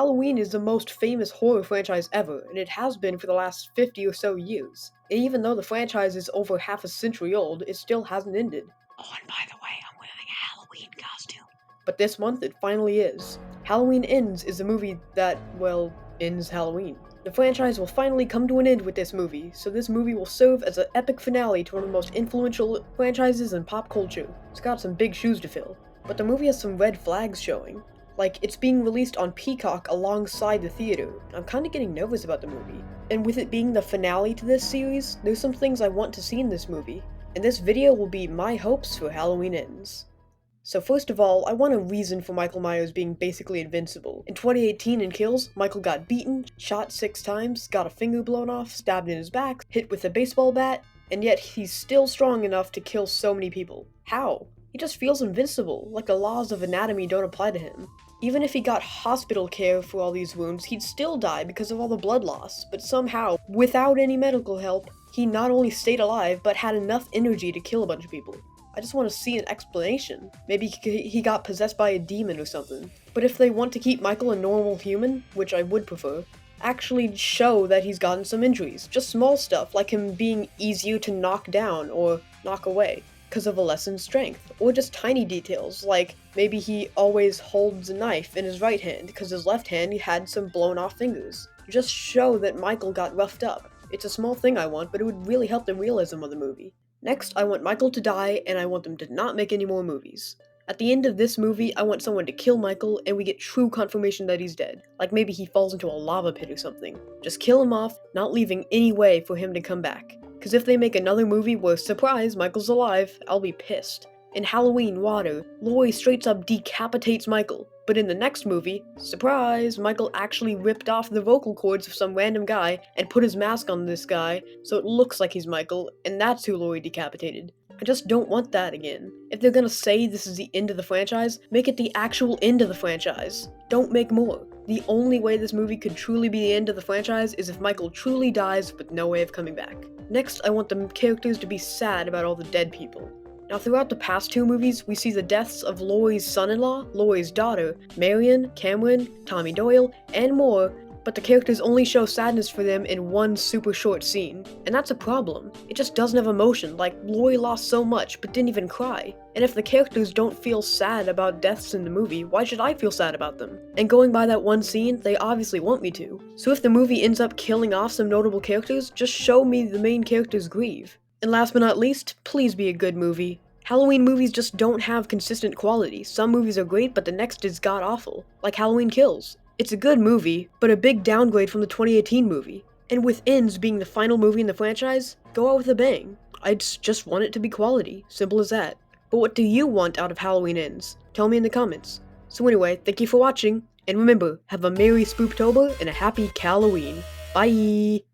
Halloween is the most famous horror franchise ever, and it has been for the last 50 or so years. And even though the franchise is over half a century old, it still hasn't ended. Oh, and by the way, I'm wearing a Halloween costume. But this month, it finally is. Halloween Ends is the movie that, well, ends Halloween. The franchise will finally come to an end with this movie, so this movie will serve as an epic finale to one of the most influential franchises in pop culture. It's got some big shoes to fill. But the movie has some red flags showing. Like, it's being released on Peacock alongside the theater. I'm kinda getting nervous about the movie. And with it being the finale to this series, there's some things I want to see in this movie. And this video will be my hopes for Halloween Ends. So first of all, I want a reason for Michael Myers being basically invincible. In 2018 in Kills, Michael got beaten, shot 6 times, got a finger blown off, stabbed in his back, hit with a baseball bat, and yet he's still strong enough to kill so many people. How? He just feels invincible, like the laws of anatomy don't apply to him. Even if he got hospital care for all these wounds, he'd still die because of all the blood loss, but somehow, without any medical help, he not only stayed alive, but had enough energy to kill a bunch of people. I just want to see an explanation. Maybe he got possessed by a demon or something. But if they want to keep Michael a normal human, which I would prefer, actually show that he's gotten some injuries. Just small stuff, like him being easier to knock down or knock away because of a lessened strength, or just tiny details, like maybe he always holds a knife in his right hand because his left hand he had some blown off fingers. Just show that Michael got roughed up. It's a small thing I want, but it would really help the realism of the movie. Next, I want Michael to die, and I want them to not make any more movies. At the end of this movie, I want someone to kill Michael, and we get true confirmation that he's dead. Like maybe he falls into a lava pit or something. Just kill him off, not leaving any way for him to come back. Cause if they make another movie where, surprise, Michael's alive, I'll be pissed. In Halloween Water, Laurie straight up decapitates Michael. But in the next movie, surprise, Michael actually ripped off the vocal cords of some random guy and put his mask on this guy so it looks like he's Michael, and that's who Laurie decapitated. I just don't want that again. If they're gonna say this is the end of the franchise, make it the actual end of the franchise. Don't make more. The only way this movie could truly be the end of the franchise is if Michael truly dies with no way of coming back. Next, I want the characters to be sad about all the dead people. Now, throughout the past 2 movies, we see the deaths of Laurie's son-in-law, Laurie's daughter, Marion, Cameron, Tommy Doyle, and more, but the characters only show sadness for them in one super short scene. And that's a problem. It just doesn't have emotion, like Laurie lost so much but didn't even cry. And if the characters don't feel sad about deaths in the movie, why should I feel sad about them? And going by that one scene, they obviously want me to. So if the movie ends up killing off some notable characters, just show me the main characters grieve. And last but not least, please be a good movie. Halloween movies just don't have consistent quality. Some movies are great, but the next is god-awful. Like Halloween Kills. It's a good movie, but a big downgrade from the 2018 movie. And with Ends being the final movie in the franchise, go out with a bang. I just want it to be quality. Simple as that. But what do you want out of Halloween Ends? Tell me in the comments. So anyway, thank you for watching, and remember, have a Merry Spooptober and a Happy Calloween. Bye!